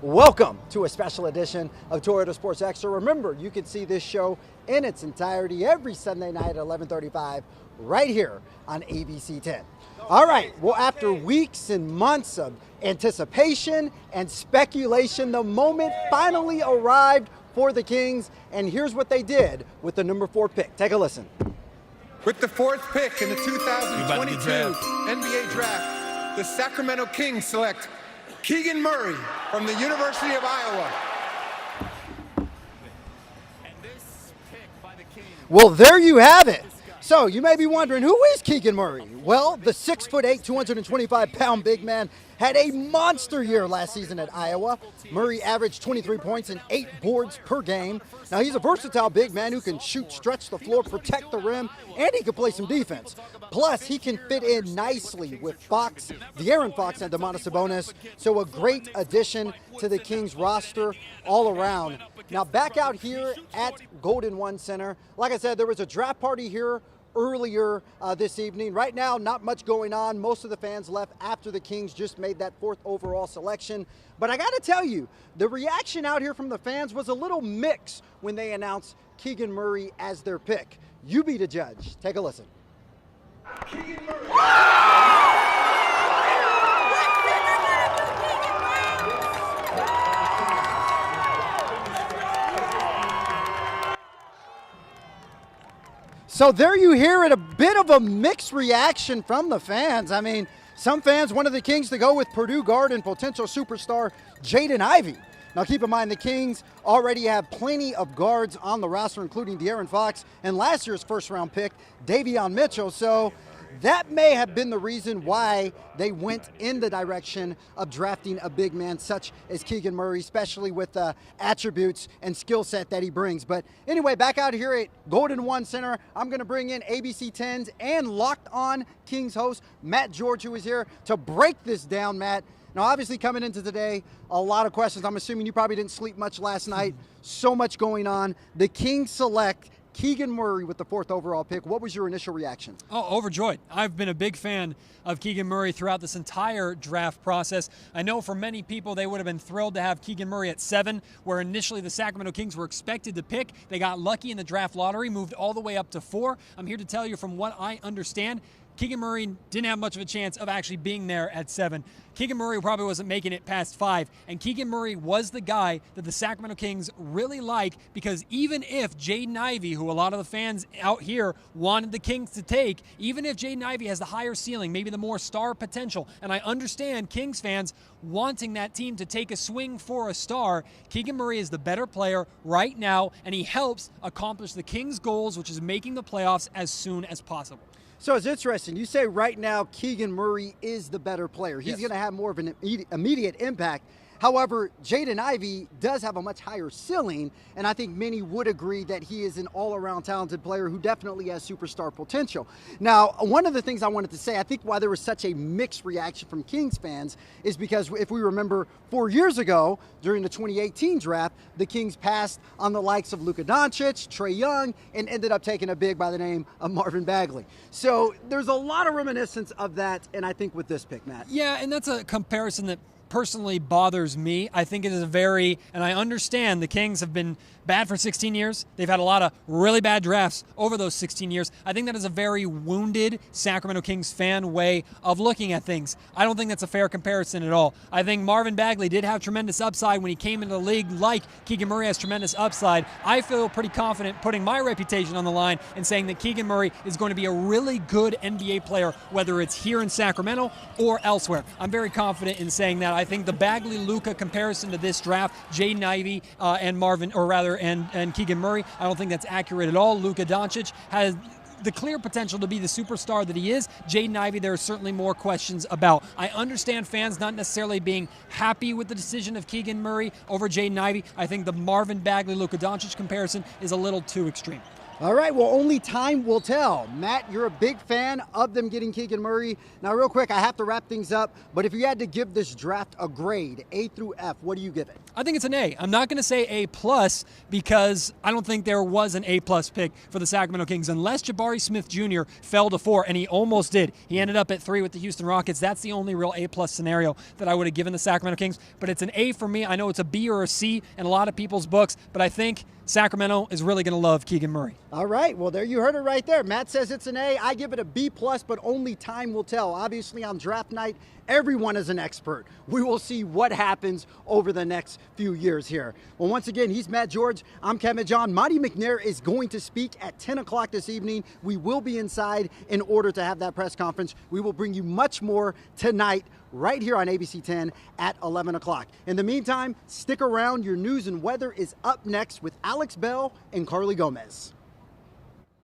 Welcome to a special edition of Toyota Sports Extra. Remember, you can see this show in its entirety every Sunday night at 11:35 right here on ABC 10. All right, well, after weeks and months of anticipation and speculation, the moment finally arrived for the Kings, and here's what they did with the number 4 pick. Take a listen. With the 4th pick in the 2022 NBA Draft, the Sacramento Kings select Keegan Murray from the University of Iowa. Well, there you have it. So you may be wondering, who is Keegan Murray? Well, the 6'8", 225-pound big man had a monster year last season at Iowa. Murray averaged 23 points and 8 boards per game. Now, he's a versatile big man who can shoot, stretch the floor, protect the rim, and he can play some defense. Plus, he can fit in nicely with De'Aaron Fox and Domantas Sabonis. So a great addition to the Kings roster all around. Now, back out here at Golden One Center, like I said, there was a draft party here earlier this evening. Right now, not much going on. Most of the fans left after the Kings just made that 4th overall selection. But I got to tell you, the reaction out here from the fans was a little mixed when they announced Keegan Murray as their pick. You be the judge. Take a listen. Keegan Murray. So there you hear it, a bit of a mixed reaction from the fans. I mean, some fans wanted the Kings to go with Purdue guard and potential superstar Jaden Ivey. Now keep in mind, the Kings already have plenty of guards on the roster, including De'Aaron Fox and last year's first-round pick, Davion Mitchell. So that may have been the reason why they went in the direction of drafting a big man such as Keegan Murray, especially with the attributes and skill set that he brings. But anyway, back out here at Golden One Center, I'm going to bring in ABC 10's and Locked On Kings host Matt George, who is here to break this down. Matt, now obviously coming into today, a lot of questions. I'm assuming you probably didn't sleep much last night. So much going on. The Kings select Keegan Murray with the 4th overall pick. What was your initial reaction? Oh, overjoyed. I've been a big fan of Keegan Murray throughout this entire draft process. I know for many people they would have been thrilled to have Keegan Murray at 7, where initially the Sacramento Kings were expected to pick. They got lucky in the draft lottery, moved all the way up to 4. I'm here to tell you, from what I understand, Keegan Murray didn't have much of a chance of actually being there at 7. Keegan Murray probably wasn't making it past 5, and Keegan Murray was the guy that the Sacramento Kings really like, because even if Jaden Ivey, who a lot of the fans out here wanted the Kings to take, even if Jaden Ivey has the higher ceiling, maybe the more star potential, and I understand Kings fans wanting that team to take a swing for a star, Keegan Murray is the better player right now, and he helps accomplish the Kings' goals, which is making the playoffs as soon as possible. So it's interesting. You say right now Keegan Murray is the better player. He's going to have more of an immediate impact. However, Jaden Ivey does have a much higher ceiling, and I think many would agree that he is an all-around talented player who definitely has superstar potential. Now, one of the things I wanted to say, I think why there was such a mixed reaction from Kings fans is because if we remember 4 years ago during the 2018 draft, the Kings passed on the likes of Luka Doncic, Trae Young, and ended up taking a big by the name of Marvin Bagley. So there's a lot of reminiscence of that, and I think with this pick, Matt. Yeah, and that's a comparison that personally bothers me. I think it is and I understand the Kings have been bad for 16 years. They've had a lot of really bad drafts over those 16 years. I think that is a very wounded Sacramento Kings fan way of looking at things. I don't think that's a fair comparison at all. I think Marvin Bagley did have tremendous upside when he came into the league, like Keegan Murray has tremendous upside. I feel pretty confident putting my reputation on the line and saying that Keegan Murray is going to be a really good NBA player, whether it's here in Sacramento or elsewhere. I'm very confident in saying that. I think the Bagley-Luka comparison to this draft, Jaden Ivey and Keegan Murray, I don't think that's accurate at all. Luka Doncic has the clear potential to be the superstar that he is. Jaden Ivey, there are certainly more questions about. I understand fans not necessarily being happy with the decision of Keegan Murray over Jaden Ivey. I think the Marvin Bagley, Luka Doncic comparison is a little too extreme. All right, well, only time will tell. Matt, you're a big fan of them getting Keegan Murray. Now, real quick, I have to wrap things up, but if you had to give this draft a grade, A through F, what do you give it? I think it's an A. I'm not going to say A plus because I don't think there was an A plus pick for the Sacramento Kings unless Jabari Smith Jr. fell to 4, and he almost did. He ended up at 3 with the Houston Rockets. That's the only real A plus scenario that I would have given the Sacramento Kings, but it's an A for me. I know it's a B or a C in a lot of people's books, but I think Sacramento is really going to love Keegan Murray. All right, well, there you heard it right there. Matt says it's an A. I give it a B plus, but only time will tell. Obviously, on draft night, everyone is an expert. We will see what happens over the next few years here. Well, once again, he's Matt George. I'm Kevin John. Monty McNair is going to speak at 10 o'clock this evening. We will be inside in order to have that press conference. We will bring you much more tonight right here on ABC 10 at 11 o'clock. In the meantime, stick around. Your news and weather is up next with Alex Bell and Carly Gomez.